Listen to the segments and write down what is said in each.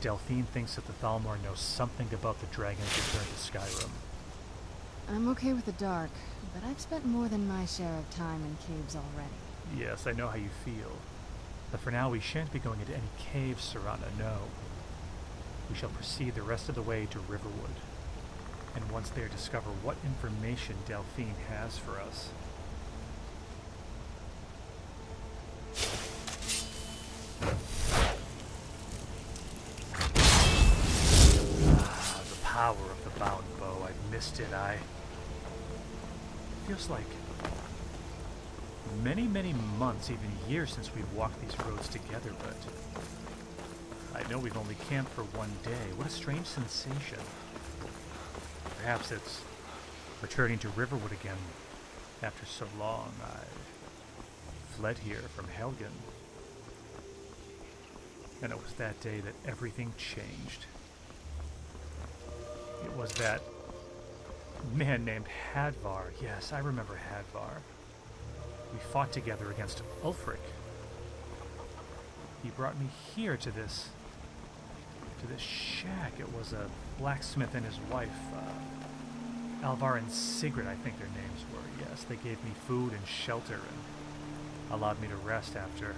Delphine thinks that the Thalmor knows something about the dragon's return to Skyrim. I'm okay with the dark, but I've spent more than my share of time in caves already. Yes, I know how you feel. But for now, we shan't be going into any caves, Serana, no. We shall proceed the rest of the way to Riverwood. And once there, discover what information Delphine has for us. The power of the bound bow. I've missed it. Feels like many, many months, even years since we've walked these roads together, but I know we've only camped for one day. What a strange sensation. Perhaps it's returning to Riverwood again after so long. I fled here from Helgen. And it was that day that everything changed. It was that man named Hadvar. Yes, I remember Hadvar. We fought together against Ulfric. He brought me here to this shack. It was a blacksmith and his wife, Alvar and Sigrid, I think their names were. Yes, they gave me food and shelter and allowed me to rest after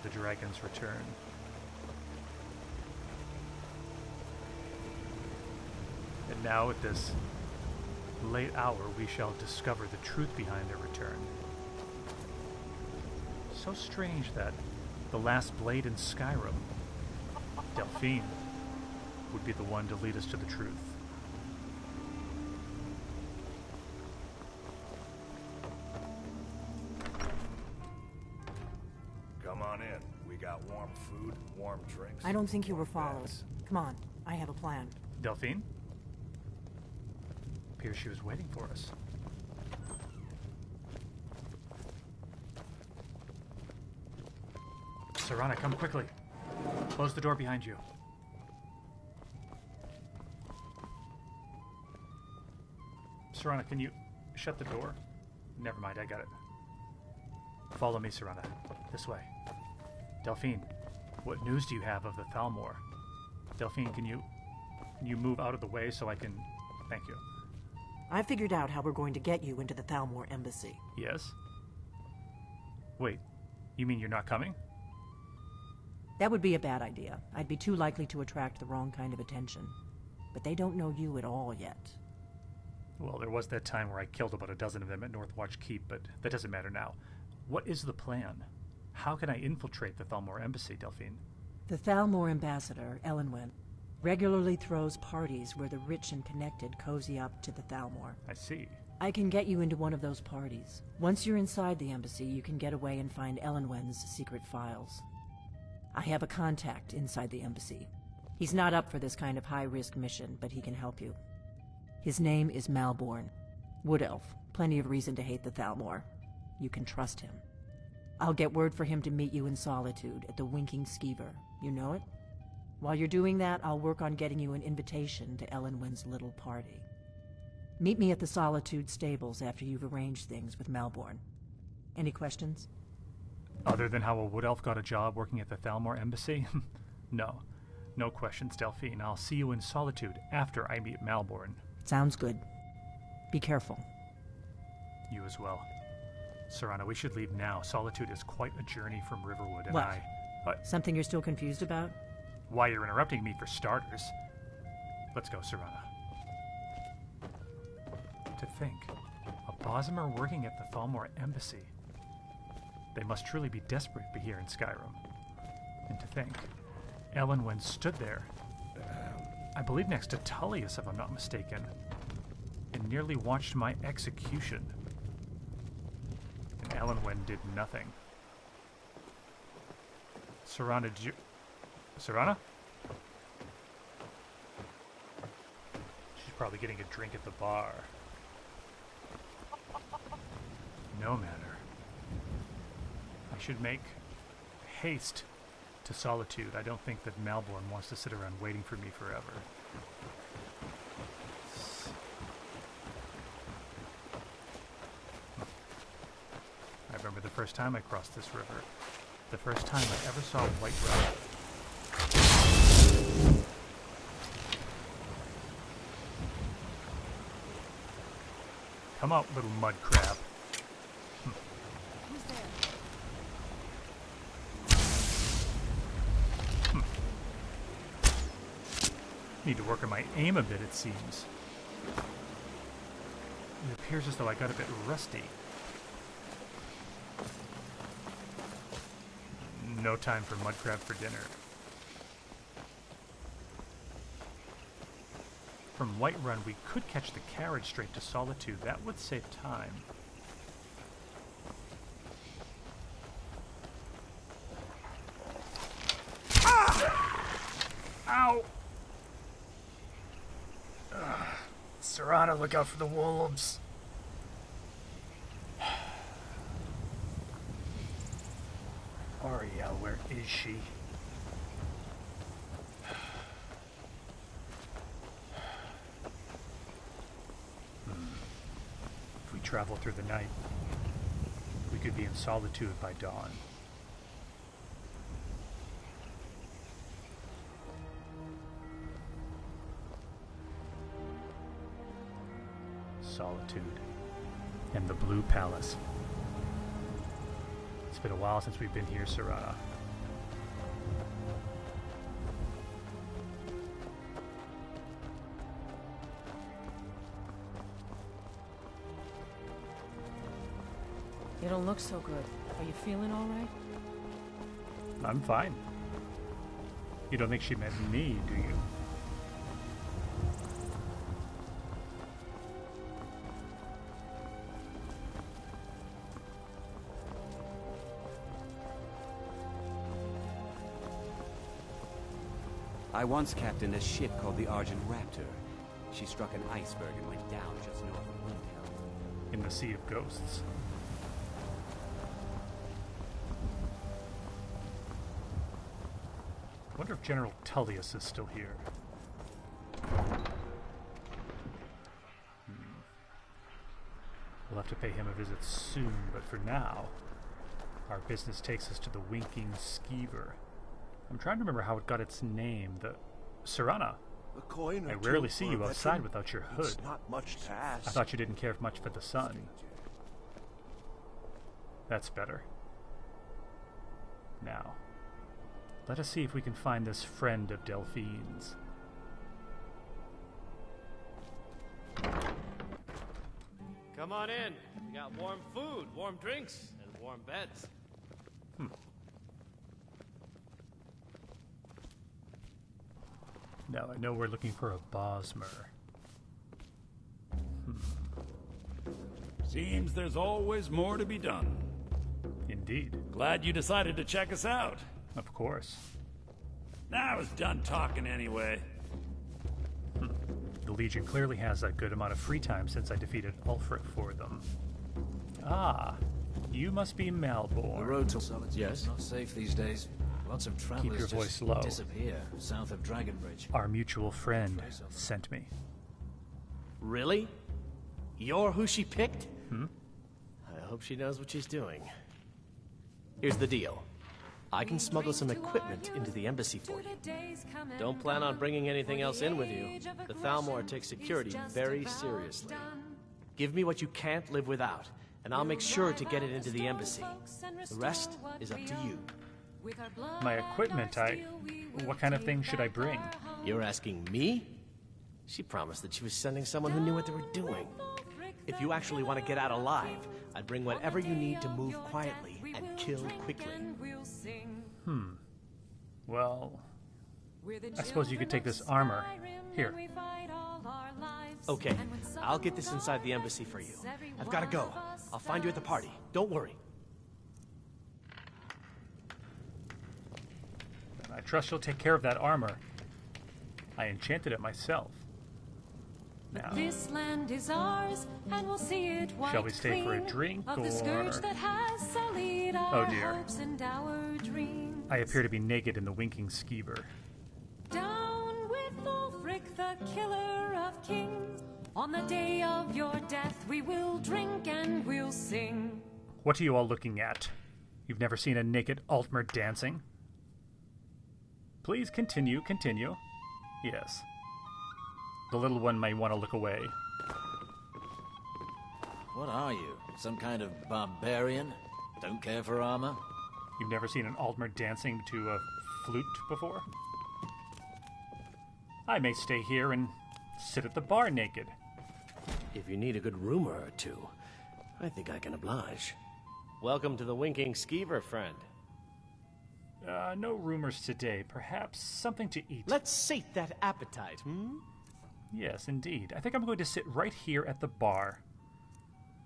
the dragon's return. And now at this late hour, we shall discover the truth behind their return. So strange that the last blade in Skyrim, Delphine, would be the one to lead us to the truth. Come on in. We got warm food, warm drinks. I don't think you were followed. beds. Come on, I have a plan. Delphine? Appears she was waiting for us. Serana, come quickly. Close the door behind you. Serana, can you shut the door? Never mind, I got it. Follow me, Serana. This way. Delphine, what news do you have of the Thalmor? Delphine, can you move out of the way so I can... Thank you. I figured out how we're going to get you into the Thalmor embassy. Yes? Wait, you mean you're not coming? That would be a bad idea. I'd be too likely to attract the wrong kind of attention. But they don't know you at all yet. Well, there was that time where I killed about a dozen of them at Northwatch Keep, but that doesn't matter now. What is the plan? How can I infiltrate the Thalmor embassy, Delphine? The Thalmor ambassador, Elisvan, regularly throws parties where the rich and connected cozy up to the Thalmor. I see. I can get you into one of those parties. Once you're inside the embassy, you can get away and find Elisvan's secret files. I have a contact inside the embassy. He's not up for this kind of high-risk mission, but he can help you. His name is Malborn. Wood Elf. Plenty of reason to hate the Thalmor. You can trust him. I'll get word for him to meet you in Solitude at the Winking Skeever. You know it? While you're doing that, I'll work on getting you an invitation to Elisvan's little party. Meet me at the Solitude stables after you've arranged things with Malborn. Any questions? Other than how a Wood Elf got a job working at the Thalmor embassy? No. No questions, Delphine. I'll see you in Solitude after I meet Malborn. Sounds good. Be careful. You as well. Serana, we should leave now. Solitude is quite a journey from Riverwood, and What? Something you're still confused about? Why you're interrupting me for starters. Let's go, Serana. To think, a Bosmer working at the Thalmor embassy. They must truly be desperate to be here in Skyrim. And to think, Elisvan stood there, I believe next to Tullius, if I'm not mistaken, and nearly watched my execution. And Elisvan did nothing. Serana, did you... Serana? She's probably getting a drink at the bar. No matter. I should make haste to Solitude. I don't think that Malborn wants to sit around waiting for me forever. I remember the first time I crossed this river. The first time I ever saw white rock. Come out, little mud crab. Who's there? Need to work on my aim a bit, it seems. It appears as though I got a bit rusty. No time for mud crab for dinner. From Whiterun, we could catch the carriage straight to Solitude. That would save time. Ah! Ow! Serana, look out for the wolves. Ariel, where is she? If we travel through the night, we could be in Solitude by dawn. Solitude and the Blue Palace. It's been a while since we've been here, Serana. You don't look so good. Are you feeling all right? I'm fine. You don't think she meant me, do you? I once captained a ship called the Argent Raptor. She struck an iceberg and went down just north of Windhelm. In the Sea of Ghosts. I wonder if General Tullius is still here. We'll have to pay him a visit soon, but for now, our business takes us to the Winking Skeever. I'm trying to remember how it got its name. Serana, I rarely see you outside without your hood. It's not much to ask. I thought you didn't care much for the sun. That's better. Now, let us see if we can find this friend of Delphine's. Come on in. We got warm food, warm drinks, and warm beds. Now I know we're looking for a Bosmer. Seems there's always more to be done. Indeed. Glad you decided to check us out. Of course. I was done talking anyway. The Legion clearly has a good amount of free time since I defeated Ulfric for them. Ah, you must be Malborn. The road to Solitude is not safe these days. Lots of travelers Keep your voice just low. disappear south of Dragonbridge. Our mutual friend sent me. Really? You're who she picked? I hope she knows what she's doing. Here's the deal. I can smuggle some equipment into the embassy for you. Don't plan on bringing anything else in with you. The Thalmor takes security very seriously. Give me what you can't live without, and I'll make sure to get it into the embassy. The rest is up to you. My equipment, what kind of thing should I bring? You're asking me? She promised that she was sending someone who knew what they were doing. If you actually want to get out alive, I'd bring whatever you need to move quietly and kill quickly. Well, I suppose you could take this armor. Here. Okay, I'll get this inside the embassy for you. I've got to go. I'll find you at the party. Don't worry. I trust you'll take care of that armor. I enchanted it myself. Now, this land is ours, and we'll see it white shall we stay for a drink, of the or... scourge that has sullied Oh our dear. hopes and our dreams. I appear to be naked in the Winking Skeever. Down with Ulfric, the killer of kings. On the day of your death, we will drink and we'll sing. What are you all looking at? You've never seen a naked Altmer dancing? Please continue. Yes. The little one may want to look away. What are you? Some kind of barbarian? Don't care for armor? You've never seen an Aldmer dancing to a flute before? I may stay here and sit at the bar naked. If you need a good rumor or two, I think I can oblige. Welcome to the Winking Skeever, friend. No rumors today. Perhaps something to eat. Let's sate that appetite, hmm? Yes, indeed. I think I'm going to sit right here at the bar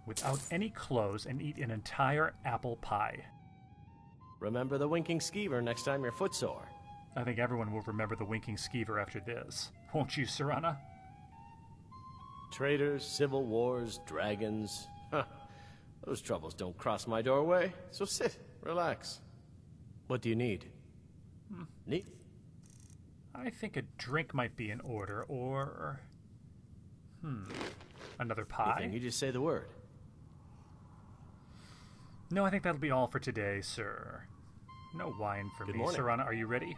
without any clothes and eat an entire apple pie. Remember the Winking Skeever next time you're footsore. I think everyone will remember the Winking Skeever after this. Won't you, Serana? Traitors, civil wars, dragons. Huh. Those troubles don't cross my doorway, so sit, relax. What do you need? Need? I think a drink might be in order, or... another pie? Anything, you just say the word. No, I think that'll be all for today, sir. No wine for Good me. morning. Serana, are you ready?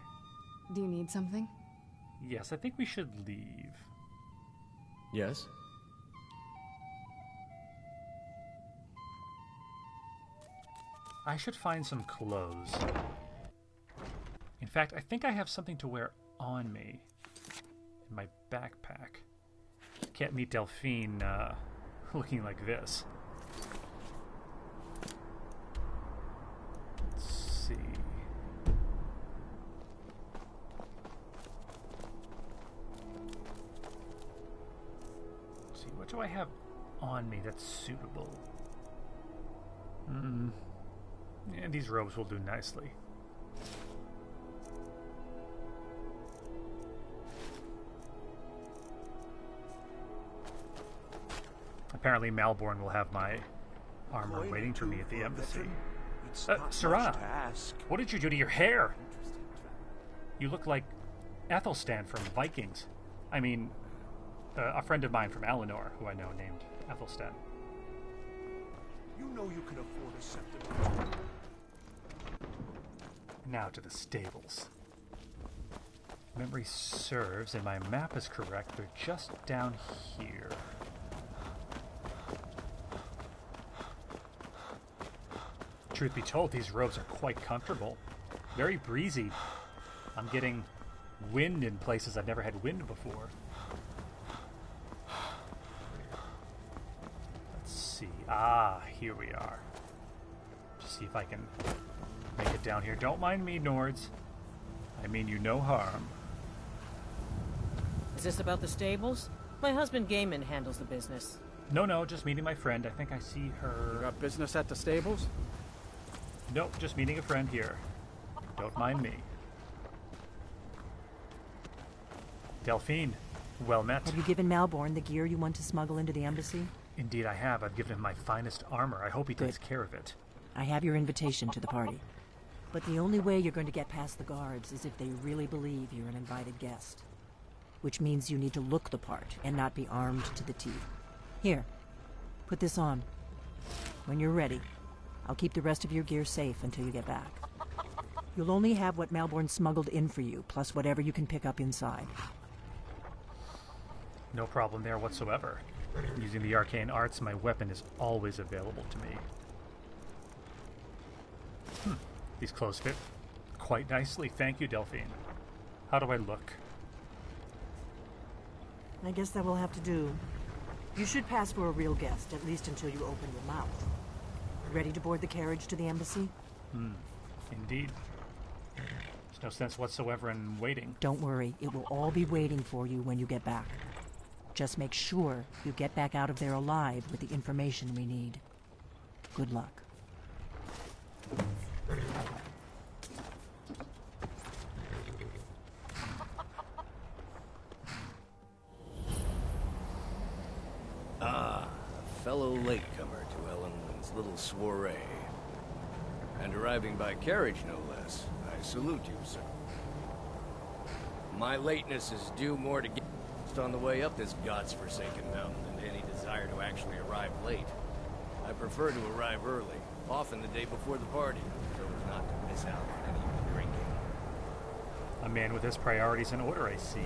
Do you need something? Yes, I think we should leave. Yes? I should find some clothes. In fact, I think I have something to wear on me. In my backpack. Can't meet Delphine, looking like this. Let's see. Let's see, what do I have on me that's suitable? Yeah, these robes will do nicely. Apparently Malborn will have my armor waiting for me at the embassy. Serana, what did you do to your hair? You look like Ethelstan from Vikings. I mean, a friend of mine from Alinor, who I know, named Ethelstan. You know you can afford a scepter. Now to the stables. Memory serves, and my map is correct. They're just down here. Truth be told, these robes are quite comfortable. Very breezy. I'm getting wind in places I've never had wind before. Let's see. Ah, here we are. Just see if I can make it down here. Don't mind me, Nords. I mean you no harm. Is this about the stables? My husband Gaiman handles the business. No, just meeting my friend. I think I see her... Got business at the stables? Nope, just meeting a friend here. Don't mind me. Delphine, well met. Have you given Malborn the gear you want to smuggle into the embassy? Indeed I have. I've given him my finest armor. I hope he takes care of it. I have your invitation to the party. But the only way you're going to get past the guards is if they really believe you're an invited guest. Which means you need to look the part and not be armed to the teeth. Here, put this on. When you're ready, I'll keep the rest of your gear safe until you get back. You'll only have what Malborn smuggled in for you, plus whatever you can pick up inside. No problem there whatsoever. Using the arcane arts, my weapon is always available to me. These clothes fit quite nicely. Thank you, Delphine. How do I look? I guess that will have to do. You should pass for a real guest, at least until you open your mouth. Ready to board the carriage to the embassy? Indeed. There's no sense whatsoever in waiting. Don't worry, it will all be waiting for you when you get back. Just make sure you get back out of there alive with the information we need. Good luck. Fellow latecomer to Ellen's little soiree. And arriving by carriage, no less. I salute you, sir. My lateness is due more to get on the way up this god's-forsaken mountain than to any desire to actually arrive late. I prefer to arrive early, often the day before the party, so as not to miss out on any of the drinking. A man with his priorities in order, I see.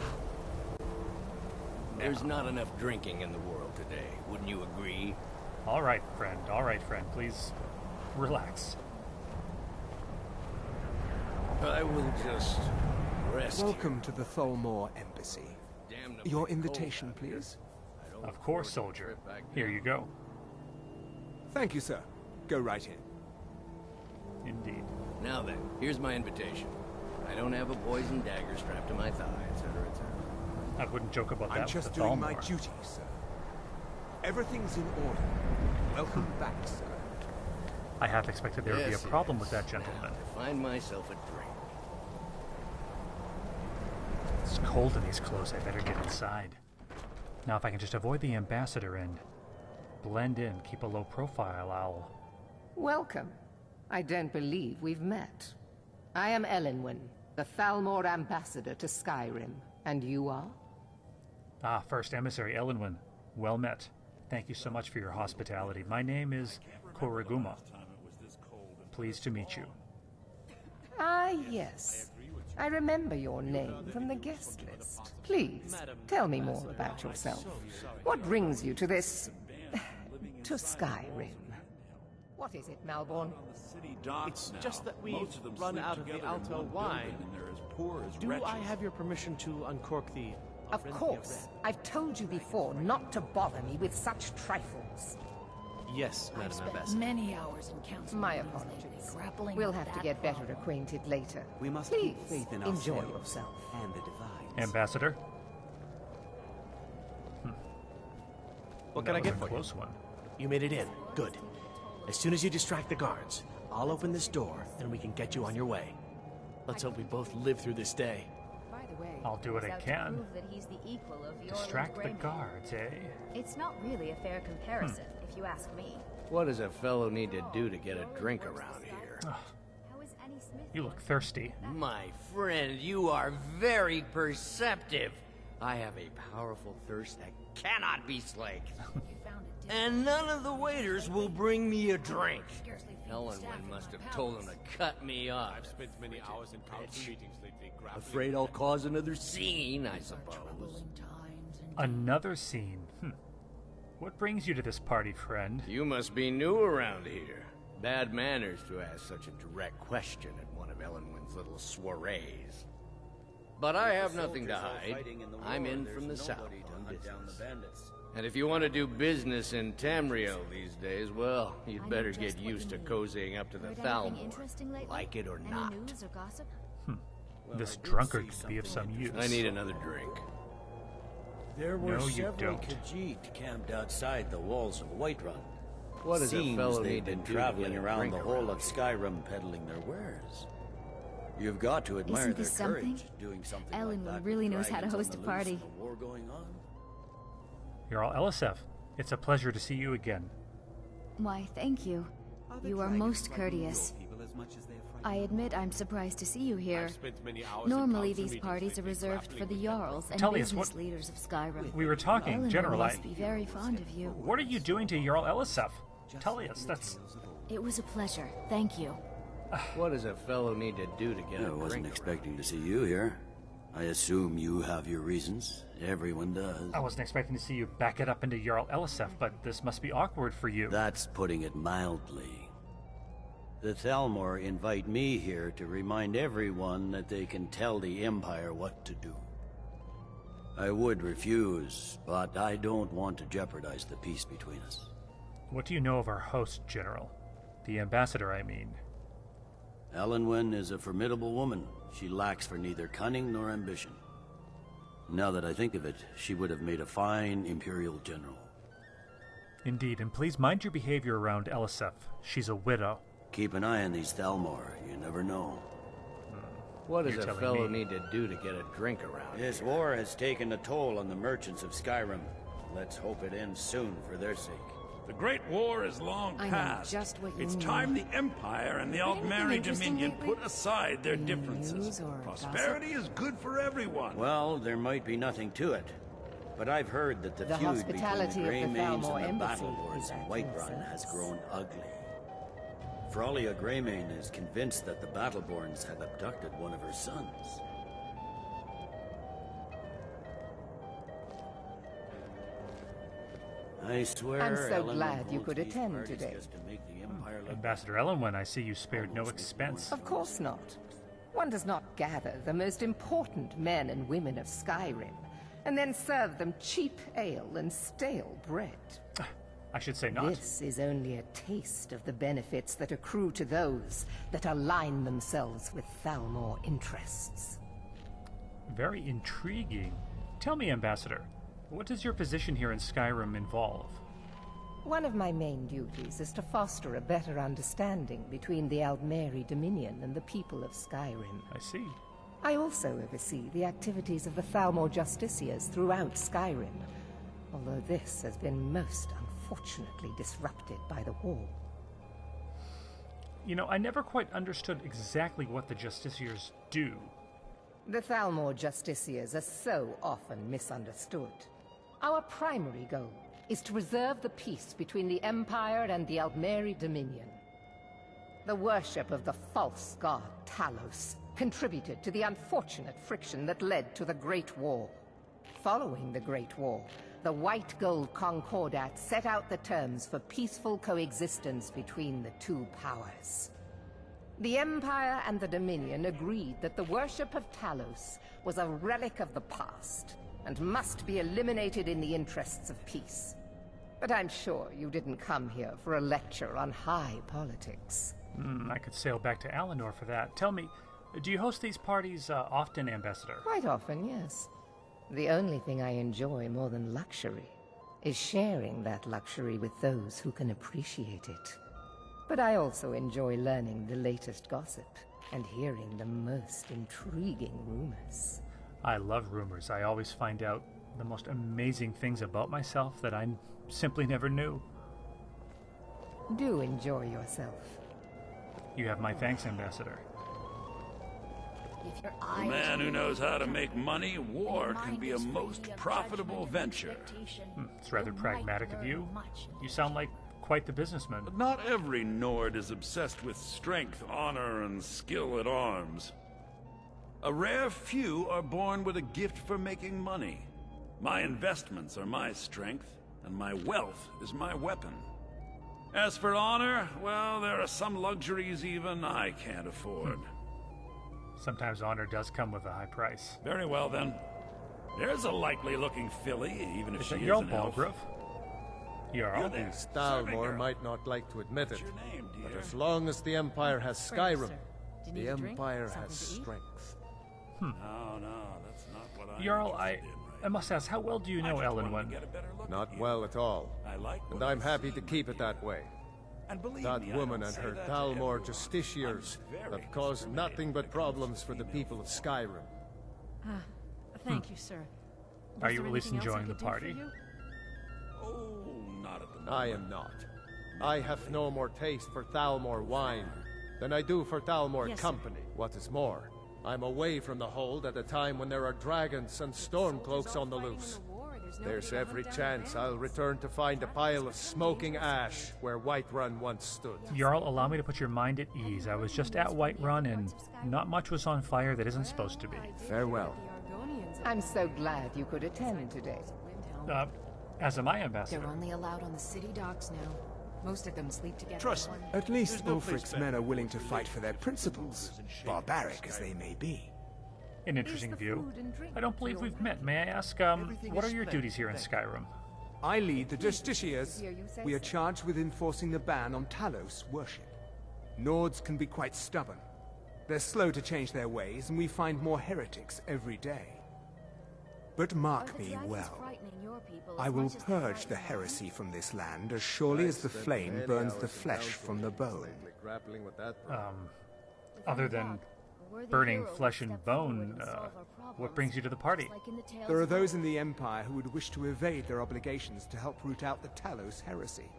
There's not enough drinking in the world today, wouldn't you agree? All right, friend. All right, friend. Please relax. I will just rest. Welcome to the Thalmor Embassy. Your invitation, please. Of course, soldier. Here you go. Thank you, sir. Go right in. Indeed. Now then, here's my invitation. I don't have a poison dagger strapped to my thigh, etc., etc. I wouldn't joke about that I'm just with the doing my Thalmor. duty, sir. Everything's in order. Welcome back, sir. I half expected there would be a problem with that gentleman. Now, I find myself a drink. It's cold in these clothes. I better get inside. Now, if I can just avoid the ambassador and blend in, keep a low profile, I'll... Welcome. I don't believe we've met. I am Elenwen, the Thalmor ambassador to Skyrim. And you are? Ah, First Emissary Elenwen. Well met. Thank you so much for your hospitality. My name is Koriguma. Pleased to meet you. Ah, yes. I remember your name from the guest list. Please, tell me more about yourself. What brings you to this... to Skyrim? What is it, Malborn? It's just that we've run out of the Alto wine. Do I have your permission to uncork the... Of course. I've told you before not to bother me with such trifles. Yes, I've Madam spent Ambassador. many hours in council. My meetings lately, apologies. grappling We'll with have to that get better problem. acquainted later. We must Please, keep faith in enjoy ourselves yourself. and the divines. Ambassador? What can I get for you? Close one. You made it in. Good. As soon as you distract the guards, I'll open this door, and we can get you on your way. Let's hope we both live through this day. By the way, I'll do what I can. That he's the equal of your Distract the Lord Greyman. guards, eh? It's not really a fair comparison, if you ask me. What does a fellow need to do to get a drink around here? Ugh, How is any Smith? you look thirsty. My friend, you are very perceptive. I have a powerful thirst that cannot be slaked. And none of the waiters will bring me a drink. Elenwen must have told them to cut me off. I've spent many hours in council meetings lately. Afraid I'll cause another scene, I suppose. Another scene. What brings you to this party, friend? You must be new around here. Bad manners to ask such a direct question at one of Elenwen's little soirees. But I have nothing to hide. I'm in from the south on business. And if you want to do business in Tamriel these days, well, you'd better get used to cozying up to the Thalmor. Like it or not. Any news or gossip? This drunkard could be of some use. I need another drink. There were No, you several don't. Khajiit camped outside the walls of Whiterun. What does a Seems fellow they've need to been do to traveling get a around drink the whole around of here? Skyrim peddling their wares. You've got to admire Isn't their this something? courage doing something like Elenwen that really with knows how to dragons on host the a loose party. and a war going on. Jarl Elisvan, it's a pleasure to see you again. Why, thank you. You are most courteous. I admit I'm surprised to see you here. Normally these parties are reserved for the Jarls and Tullius, business what- leaders of Skyrim. We were talking, Elenwen General. must be very fond of you. What are you doing to Jarl Elisvan? Tullius, that's... It was a pleasure. Thank you. What does a fellow need to do to get I a drink wasn't around expecting to see you here. I assume you have your reasons. Everyone does. I wasn't expecting to see you back it up into Jarl Elisvan, but this must be awkward for you. That's putting it mildly. The Thalmor invite me here to remind everyone that they can tell the Empire what to do. I would refuse, but I don't want to jeopardize the peace between us. What do you know of our host, General? The ambassador, I mean. Elenwen is a formidable woman. She lacks for neither cunning nor ambition. Now that I think of it, she would have made a fine Imperial general. Indeed, and please mind your behavior around Elisvan. She's a widow. Keep an eye on these Thalmor. You never know. What does You're a telling fellow me. need to do to get a drink around This here? war has taken a toll on the merchants of Skyrim. Let's hope it ends soon for their sake. The Great War is long I know past. just what you It's mean. time the Empire and the Read anything Altmeri interesting Dominion lately? put aside their Any differences. news or Prosperity is good for everyone. Well, there might be nothing to it. But I've heard that the The feud between the hospitality of the Greymanes Thalmor and the Embassy Battle Lords is in at Whiterun your has service. grown ugly. Frolia Greymane is convinced that the Battleborns have abducted one of her sons. I swear. I'm so Elenwen glad you holds could these attend parties today. just to make the Empire look Ambassador Elenwen, I see you spared no expense. Of course not. One does not gather the most important men and women of Skyrim, and then serve them cheap ale and stale bread. I should say not. This is only a taste of the benefits that accrue to those that align themselves with Thalmor interests. Very intriguing. Tell me, Ambassador, what does your position here in Skyrim involve? One of my main duties is to foster a better understanding between the Aldmeri Dominion and the people of Skyrim. I see. I also oversee the activities of the Thalmor Justiciars throughout Skyrim, although this has been most unfortunately disrupted by the war. You know, I never quite understood exactly what the Justiciars do. The Thalmor Justiciars are so often misunderstood. Our primary goal is to preserve the peace between the Empire and the Aldmeri Dominion. The worship of the false god Talos contributed to the unfortunate friction that led to the Great War. Following the Great War, the White Gold Concordat set out the terms for peaceful coexistence between the two powers. The Empire and the Dominion agreed that the worship of Talos was a relic of the past and must be eliminated in the interests of peace. But I'm sure you didn't come here for a lecture on high politics. I could sail back to Alinor for that. Tell me, do you host these parties often, Ambassador? Quite often, yes. The only thing I enjoy more than luxury is sharing that luxury with those who can appreciate it. But I also enjoy learning the latest gossip and hearing the most intriguing rumors. I love rumors. I always find out the most amazing things about myself that I simply never knew. Do enjoy yourself. You have my thanks, Ambassador. A man who knows how to make money, war can be a most profitable venture. It's rather pragmatic of you. You sound like quite the businessman. But not every Nord is obsessed with strength, honor, and skill at arms. A rare few are born with a gift for making money. My investments are my strength, and my wealth is my weapon. As for honor, well, there are some luxuries even I can't afford. Sometimes honor does come with a high price. Very well, then. There's a likely-looking filly, even if she is Jarl an elf. Balgrove? Jarl? Thalmor might not like to admit it, but as long as the Empire has Skyrim, the Empire has strength. No, that's not what I Jarl, I must ask, how well do you know Elenwen? Not well at all, and I'm happy to keep it that way. That woman and her Thalmor Justiciars have caused nothing but problems for the people of Skyrim. Thank you, sir. Are you at least enjoying the party? Oh, not at the moment. I am not. I have no more taste for Thalmor wine than I do for Thalmor company. What is more, I'm away from the hold at a time when there are dragons and stormcloaks on the loose. There's every chance I'll return to find a pile of smoking ash where Whiterun once stood. Jarl, allow me to put your mind at ease. I was just at Whiterun and not much was on fire that isn't supposed to be. Farewell. I'm so glad you could attend today. As am I, Ambassador. They're only allowed on the city docks now. Most of them sleep together. Trust me. At least Ulfric's men are willing to fight for their principles, barbaric as they may be. An interesting view. I don't believe we've met. May I ask, what are your duties here in Skyrim? I lead the Justiciars. We are charged with enforcing the ban on Talos worship. Nords can be quite stubborn. They're slow to change their ways, and we find more heretics every day. But mark me well. I will purge the heresy from this land as surely as the flame burns the flesh from the bone. Other than burning flesh and bone, what brings you to the party? There are those in the Empire who would wish to evade their obligations to help root out the Talos heresy.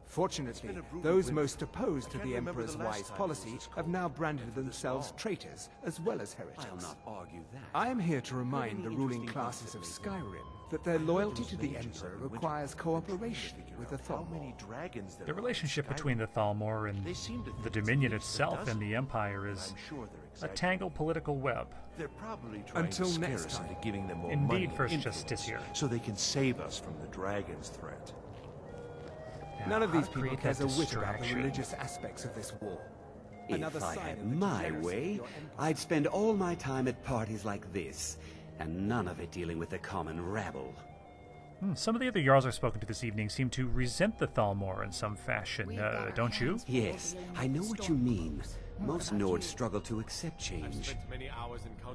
Fortunately, those most opposed to the Emperor's wise policy have now branded themselves traitors as well as heretics. I'll not argue that. I am here to remind the ruling classes of Skyrim that their loyalty to the Emperor requires cooperation with the Thalmor. The relationship between the Thalmor and the Dominion itself and the Empire is a tangled political web. They're probably trying Until to scare next us time. into giving them more Indeed, money and First influence, Justiciar. so they can save us from the dragon's threat. None of how these to people create cares that a whit about the distraction. religious aspects of this war. If I had my way, I'd spend all my time at parties like this, and none of it dealing with the common rabble. Some of the other Jarls I've spoken to this evening seem to resent the Thalmor in some fashion, don't you? Yes, I know what you mean. Most Nords struggle to accept change.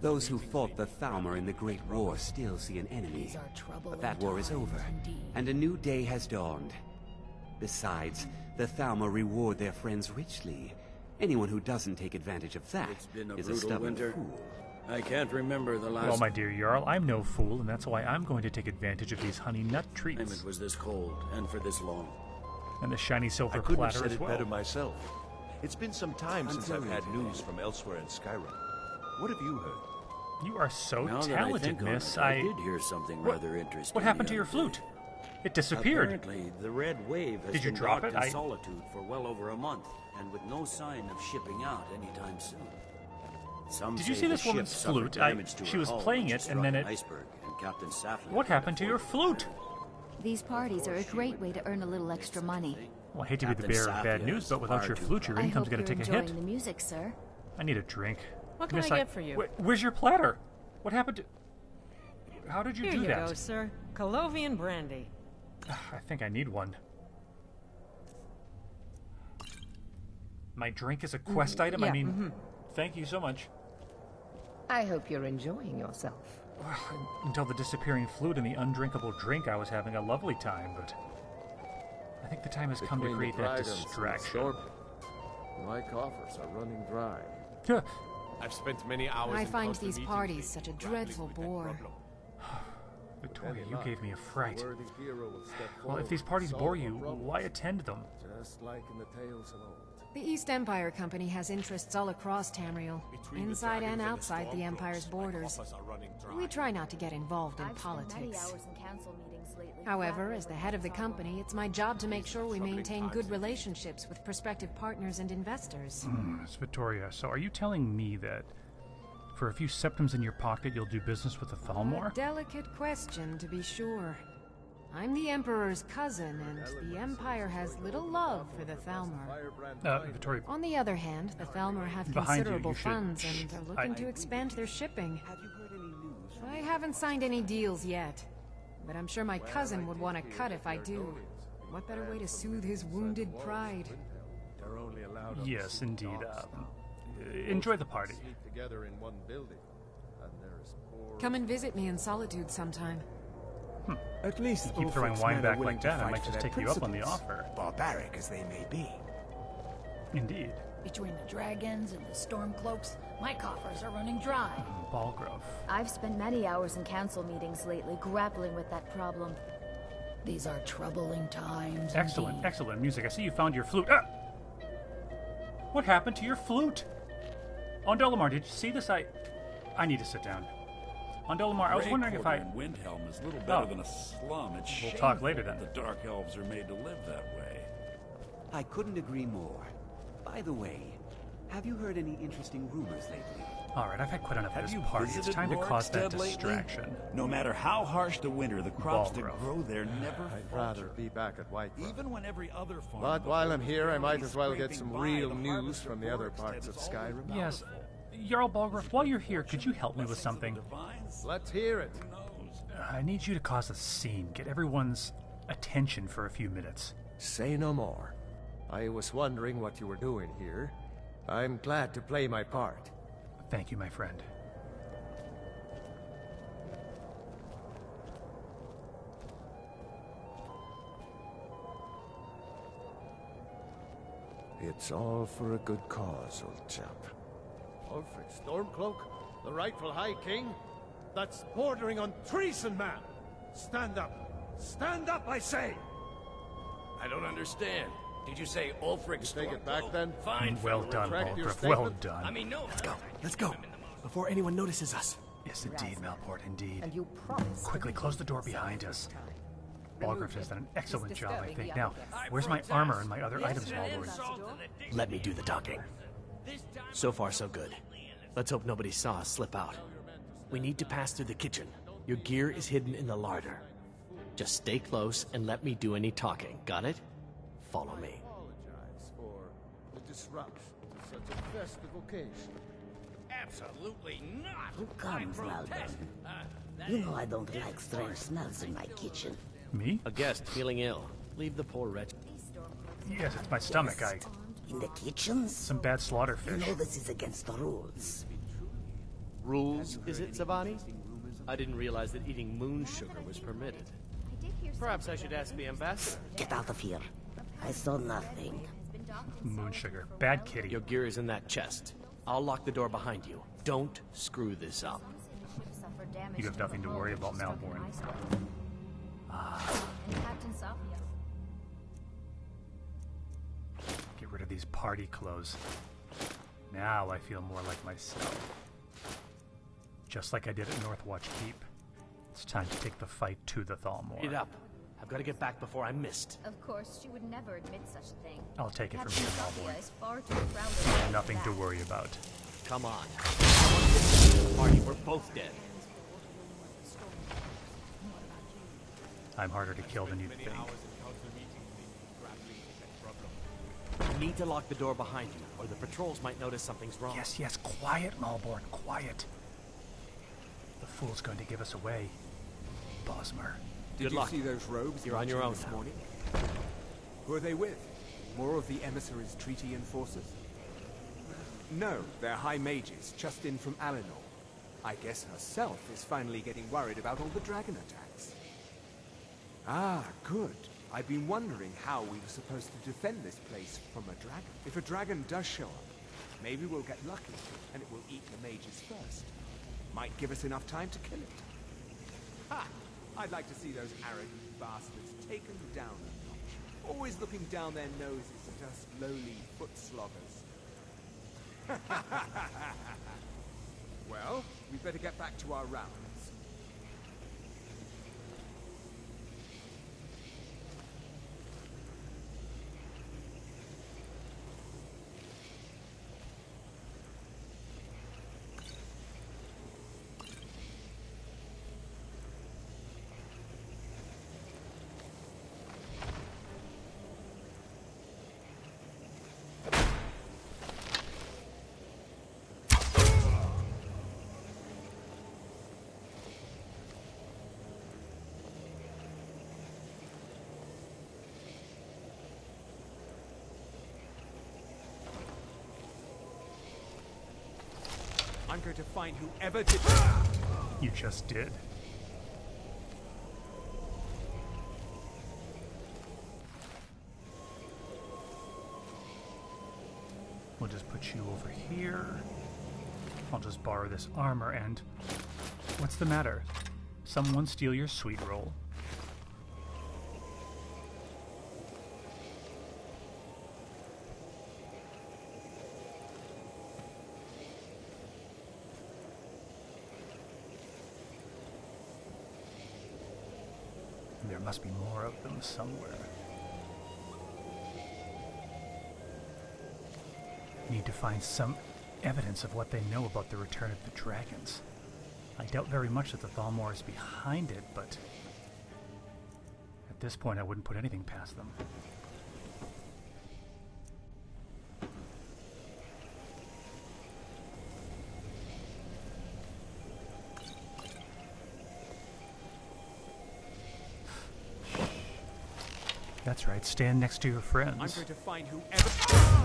Those who fought the Thalmor in the Great War still see an enemy. But that war is over, and a new day has dawned. Besides, the Thalmor reward their friends richly. Anyone who doesn't take advantage of that is a stubborn fool. I can't remember the last... Well, my dear Jarl, I'm no fool, and that's why I'm going to take advantage of these honey nut treats. time it was this cold, and for this long. And the shiny silver I couldn't platter have said as it well. better myself. It's been some time since I've had news from elsewhere in Skyrim. What have you heard? You are so Now that I talented, think on miss. it, I did hear something rather interesting. What happened the to your other flute? day. It disappeared. Apparently, the Red Wave has Did you been drop docked it? in solitude for well over a month, and with no sign of shipping out anytime soon. Some Did you say see the this ship woman's suffered flute? damage to She her was hull playing when she it, and struck then an it... iceberg, and Captain Safley What happened to your flute? These parties are a great way to earn a little extra money. Well, I hate to be the bearer of bad news, but without your flute, your income's going to take a hit. I hope you're enjoying the music, sir. I need a drink. What can Miss, I get for you? Where's your platter? What happened to... How did you Here do you that? go, sir. Colovian brandy. I think I need one. My drink is a quest item? I mean, thank you so much. I hope you're enjoying yourself. Until the disappearing flute and the undrinkable drink, I was having a lovely time, but... I think the time has come to create that distraction. My coffers are running dry. I've spent many hours I in find constant these meetings parties lately, such a grappling dreadful with that bore. problem. Victoria, you gave me a fright. Well, if these parties bore you, why attend them? Just like in the tales of old. The East Empire Company has interests all across Tamriel, inside and outside the Empire's borders. We try not to get involved in politics. However, as the head of the company, it's my job to make sure we maintain good relationships with prospective partners and investors. Miss Victoria, so are you telling me that for a few septims in your pocket, you'll do business with the Thalmor? A delicate question, to be sure. I'm the Emperor's cousin, and the Empire has little love for the Thalmor. Victoria... On the other hand, the Thalmor have considerable funds and are looking to expand their shipping. I haven't signed any deals yet, but I'm sure my cousin would want a cut if I do. What better way to soothe his wounded pride? Yes, indeed. Enjoy the party. Come and visit me in Solitude sometime. At least if you keep throwing wine back like that, I might just take you up on the offer. Barbaric as they may be. Indeed. Between the dragons and the stormcloaks, my coffers are running dry. Balgrove. I've spent many hours in council meetings lately grappling with that problem. These are troubling times. Excellent, indeed. excellent music. I see you found your flute. Ah! What happened to your flute? On Delamar, did you see this? I need to sit down. On Delamar, I was wondering if I... Windhelm is little better than a slum. It's we'll talk later then. The Dark Elves are made to live that way. I couldn't agree more. By the way, have you heard any interesting rumors lately? Alright, I've had quite enough of this party. It's time to cause that distraction. No matter how harsh the winter, the crops that grow there never I'd rather be back at Whiterun. Even when every other farm... But while I'm here, I might as well get some real news from the other parts of Skyrim. Yes. Jarl Balgrove, while you're here, could you help me with something? Let's hear it. I need you to cause a scene. Get everyone's attention for a few minutes. Say no more. I was wondering what you were doing here. I'm glad to play my part. Thank you, my friend. It's all for a good cause, old chap. Ulfric Stormcloak? The rightful High King? That's bordering on treason, man! Stand up! Stand up, I say! I don't understand. Did you say Ulfric Stormcloak? Take it back, then? Fine. Well done, Balgrove. Well done. I mean, no. Let's go. Before anyone notices us. Yes, indeed, Malport, indeed. And you promise. Quickly close the door behind us. Balgrove has done an excellent job, I think. Now, where's my armor and my other items, my lord? Let me do the talking. So far, so good. Let's hope nobody saw us slip out. We need to pass through the kitchen. Your gear is hidden in the larder. Just stay close and let me do any talking. Got it? Follow me. I apologize for the disruption to such a festive occasion. Absolutely not! Who comes, Malden? You know I don't like strange smells in my kitchen. Me? A guest feeling ill. Leave the poor wretch. Yes, it's my stomach. Yes. In the kitchens? Some bad slaughter fish. You know this is against the rules. Rules, is it, Savani? I didn't realize that eating moon sugar was permitted. Perhaps I should ask the ambassador. Get out of here. I saw nothing. Moon sugar. Bad kitty. Your gear is in that chest. I'll lock the door behind you. Don't screw this up. You have nothing to worry about, Malborn. Get rid of these party clothes. Now I feel more like myself. Just like I did at Northwatch Keep. It's time to take the fight to the Thalmor. Get up. I've got to get back before I'm missed. Of course, she would never admit such a thing. I'll take it from Captain here, Sophia Malborn. is far too proud. Nothing to worry about. Come on. The party, we're both dead. I'm harder to kill than you'd think. You need to lock the door behind you, or the patrols might notice something's wrong. Yes, yes, quiet, Malborn, quiet. The fool's going to give us away. Bosmer. Did you see those robes? You're on your own this now. morning? Who are they with? More of the emissaries' treaty enforcers? No, they're high mages, just in from Alinor. I guess herself is finally getting worried about all the dragon attacks. Ah, good. I've been wondering how we were supposed to defend this place from a dragon. If a dragon does show up, maybe we'll get lucky, and it will eat the mages first. Might give us enough time to kill it. Ha! I'd like to see those arrogant bastards taken down a notch. Always looking down their noses at us lowly foot sloggers. Well, we'd better get back to our rounds. I'm going to find whoever did. You just did. We'll just put you over here. I'll just borrow this armor and... What's the matter? Someone steal your sweet roll? There must be more of them somewhere. Need to find some evidence of what they know about the return of the dragons. I doubt very much that the Thalmor is behind it, but at this point I wouldn't put anything past them. That's right, stand next to your friends. I'm going to find whoever...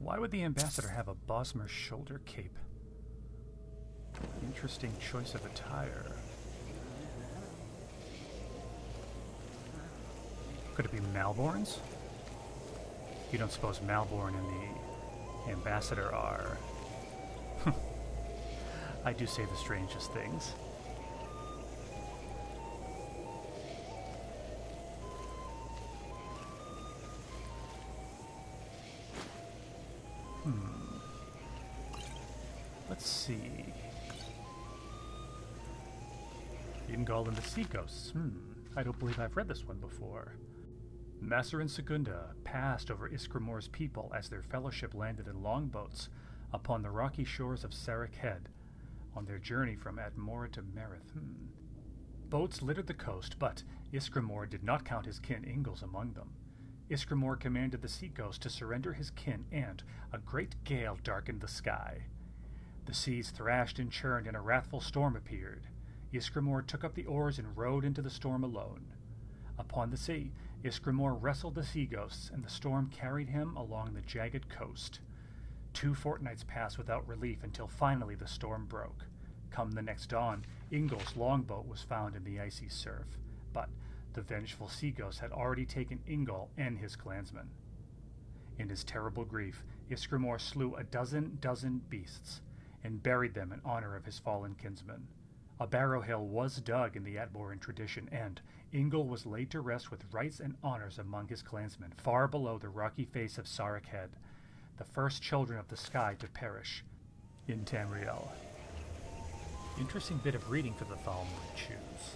Why would the ambassador have a Bosmer shoulder cape? Interesting choice of attire. Could it be Malborn's? You don't suppose Malborn and the ambassador are... I do say the strangest things. Let's see. Ingol and the Sea Ghosts. I don't believe I've read this one before. Masser and Segunda passed over Iskramor's people as their fellowship landed in longboats upon the rocky shores of Sarek Head on their journey from Admora to Merith. Boats littered the coast, but Iskramor did not count his kin Ingles among them. Iskramor commanded the Sea Ghost to surrender his kin, and a great gale darkened the sky. The seas thrashed and churned, and a wrathful storm appeared. Iskramor took up the oars and rowed into the storm alone. Upon the sea, Iskramor wrestled the sea ghosts, and the storm carried him along the jagged coast. 2 fortnights passed without relief until finally the storm broke. Come the next dawn, Ingol's longboat was found in the icy surf, but the vengeful sea ghost had already taken Ingol and his clansmen. In his terrible grief, Iskramor slew a dozen beasts, and buried them in honor of his fallen kinsmen. A barrow hill was dug in the Admoran tradition, and Ingol was laid to rest with rights and honors among his clansmen, far below the rocky face of Sarek Head, the first children of the sky to perish in Tamriel. Interesting bit of reading for the Thalmor to choose.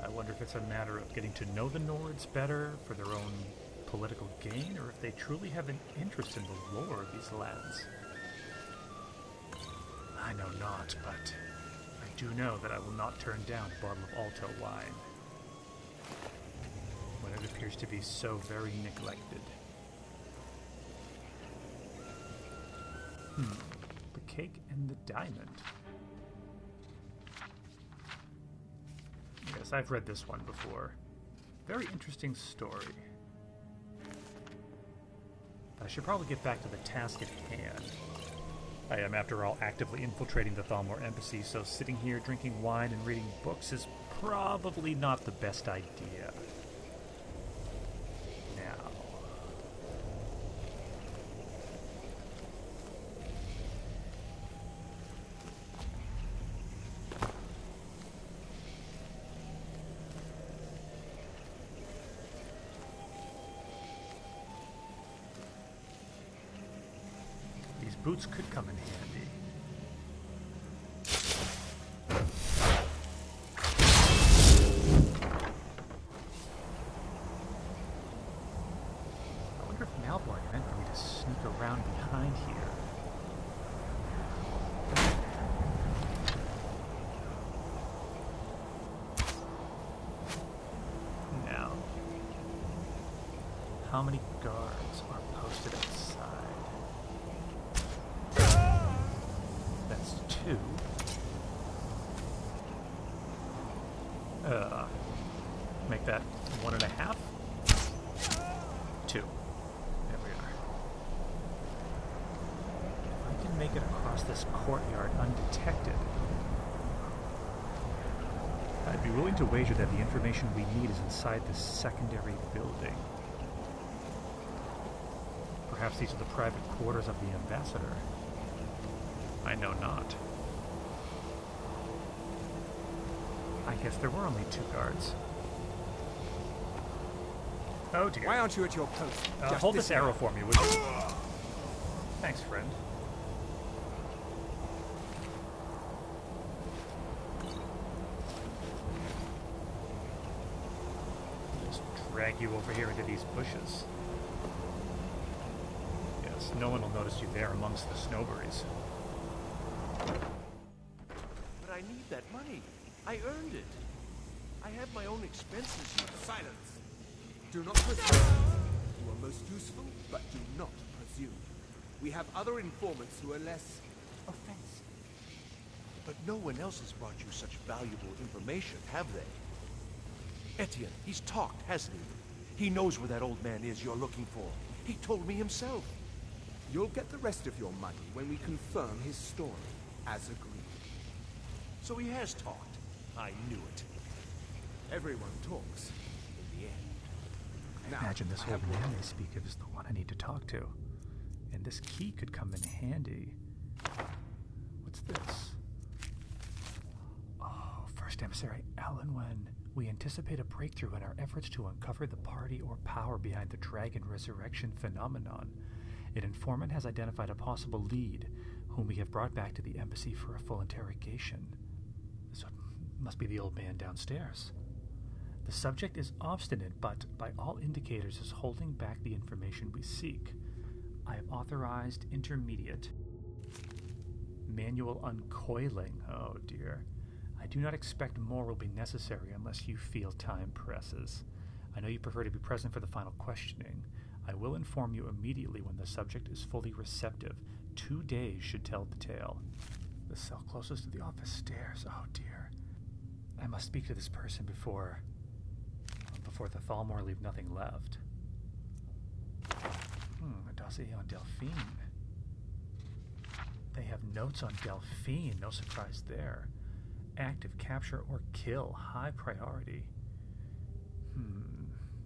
I wonder if it's a matter of getting to know the Nords better for their own political gain, or if they truly have an interest in the lore of these lands. I know not, but I do know that I will not turn down a bottle of Alto wine when it appears to be so very neglected. The cake and the diamond. Yes, I've read this one before. Very interesting story. I should probably get back to the task at hand. I am, after all, actively infiltrating the Thalmor embassy, so sitting here drinking wine and reading books is probably not the best idea. Now... these boots could come in handy. I wonder if Malborn meant for me to sneak around behind here. Now, how many guards are posted outside? That's 2. Make that 1.5. 2. There we are. If I can make it across this courtyard undetected, I'd be willing to wager that the information we need is inside this secondary building. Perhaps these are the private quarters of the ambassador. I know not. I guess there were only 2 guards. Oh dear. Why aren't you at your post? Hold this arrow for me, would you? Thanks, friend. Just drag you over here into these bushes. Yes, no one will notice you there amongst the snowberries. But I need that money. I earned it. I have my own expenses. Silence. Do not presume. You are most useful, but do not presume. We have other informants who are less offensive. But no one else has brought you such valuable information, have they? Etienne, he's talked, hasn't he? He knows where that old man is you're looking for. He told me himself. You'll get the rest of your money when we confirm his story, as agreed. So he has talked. I knew it. Everyone talks, in the end. I imagine this old man they speak of is the one I need to talk to. And this key could come in handy. What's this? Oh, First Emissary Elisvan. We anticipate a breakthrough in our efforts to uncover the party or power behind the dragon resurrection phenomenon. An informant has identified a possible lead, whom we have brought back to the embassy for a full interrogation. So it must be the old man downstairs. The subject is obstinate, but by all indicators is holding back the information we seek. I have authorized intermediate manual uncoiling. Oh dear. I do not expect more will be necessary unless you feel time presses. I know you prefer to be present for the final questioning. I will inform you immediately when the subject is fully receptive. 2 days should tell the tale. The cell closest to the office stairs. Oh dear. I must speak to this person before the Thalmor leave nothing left. A dossier on Delphine. They have notes on Delphine. No surprise there. Active capture or kill. High priority.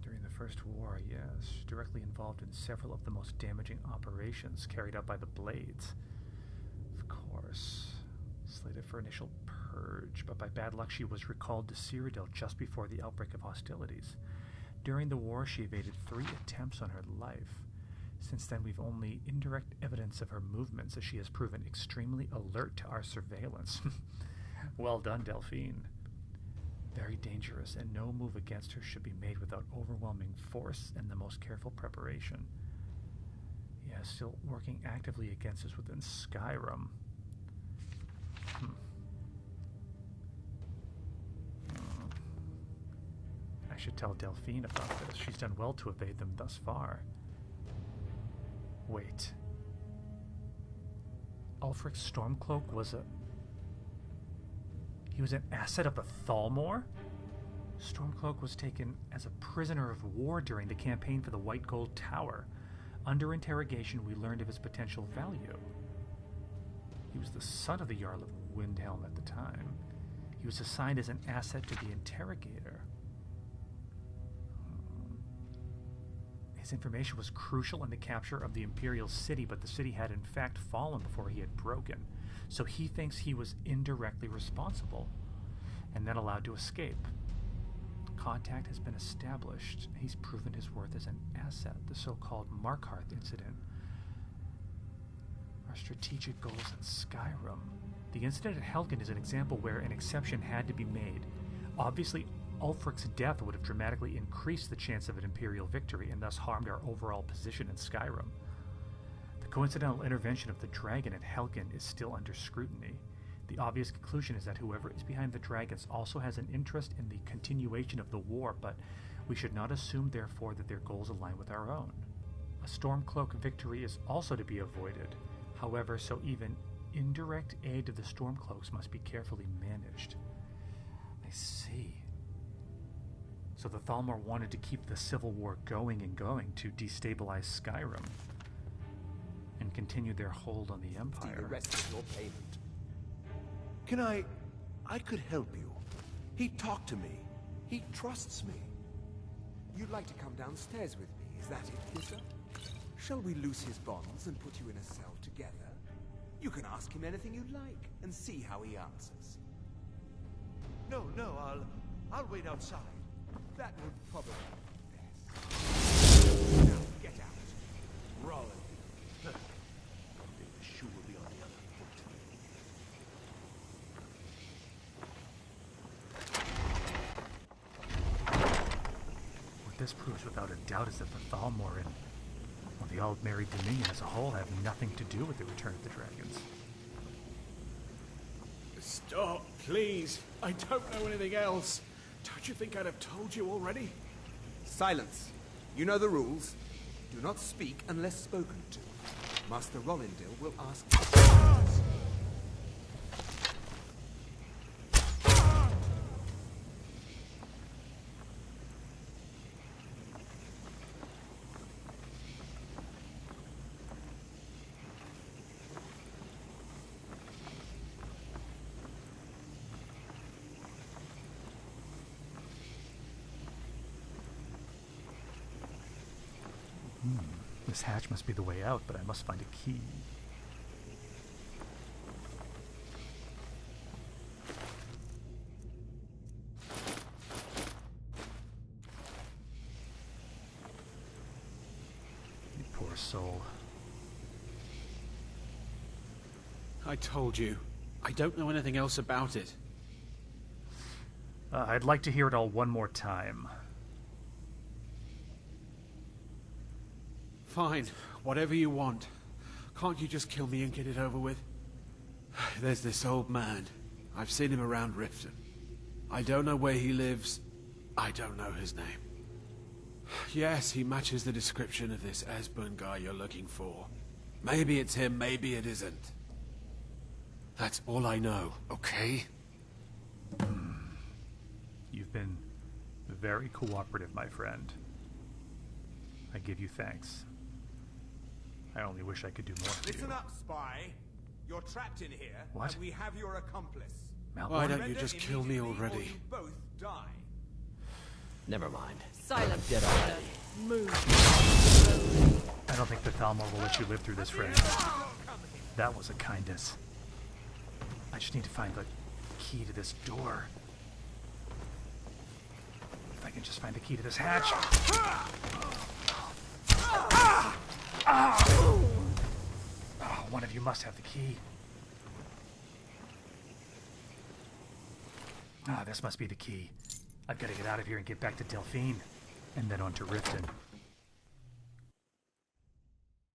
During the First War, yes. Directly involved in several of the most damaging operations carried out by the Blades. Of course. Slated for initial purge, but by bad luck she was recalled to Cyrodiil just before the outbreak of hostilities. During the war, she evaded 3 attempts on her life. Since then, we've only indirect evidence of her movements, as she has proven extremely alert to our surveillance. Well done, Delphine. Very dangerous, and no move against her should be made without overwhelming force and the most careful preparation. Yeah, still working actively against us within Skyrim. I should tell Delphine about this. She's done well to evade them thus far. Wait. Ulfric's Stormcloak was he was an asset of the Thalmor? Stormcloak was taken as a prisoner of war during the campaign for the White Gold Tower. Under interrogation, we learned of his potential value. He was the son of the Jarl of Windhelm at the time. He was assigned as an asset to the interrogator. His information was crucial in the capture of the Imperial City, but the city had in fact fallen before he had broken. So he thinks he was indirectly responsible, and then allowed to escape. Contact has been established. He's proven his worth as an asset. The so-called Markarth incident. Our strategic goals in Skyrim. The incident at Helgen is an example where an exception had to be made. Obviously, Ulfric's death would have dramatically increased the chance of an Imperial victory and thus harmed our overall position in Skyrim. The coincidental intervention of the dragon at Helgen is still under scrutiny. The obvious conclusion is that whoever is behind the dragons also has an interest in the continuation of the war, but we should not assume, therefore, that their goals align with our own. A Stormcloak victory is also to be avoided. However, so even indirect aid to the Stormcloaks must be carefully managed. I see. So the Thalmor wanted to keep the civil war going and going to destabilize Skyrim and continue their hold on the Empire. The rest of your payment. Can I could help you. He talked to me. He trusts me. You'd like to come downstairs with me, is that it, Kisser? Shall we loose his bonds and put you in a cell together? You can ask him anything you like and see how he answers. No, I'll wait outside. That would probably be best. Now, get out. Rollin. The shoe will be on the other foot. What this proves without a doubt is that the Thalmor and the Aldmeri Dominion as a whole have nothing to do with the return of the dragons. Stop, please. I don't know anything else. Don't you think I'd have told you already? Silence. You know the rules. Do not speak unless spoken to. Master Rollindil will ask... This hatch must be the way out, but I must find a key. You poor soul. I told you. I don't know anything else about it. I'd like to hear it all one more time. Fine, whatever you want. Can't you just kill me and get it over with? There's this old man. I've seen him around Riften. I don't know where he lives. I don't know his name. Yes, he matches the description of this Esbern guy you're looking for. Maybe it's him, maybe it isn't. That's all I know, okay? You've been very cooperative, my friend. I give you thanks. I only wish I could do more for you. Listen up, spy. You're trapped in here. What? And we have your accomplice. Why don't you just kill me already? You both die. Never mind. Silence. I'm dead already. Move. I don't think the Thalmor will let you live through this, friend. That was a kindness. I just need to find the key to this door. If I can just find the key to this hatch. Oh, one of you must have the key. This must be the key. I've got to get out of here and get back to Delphine, and then on to Riften.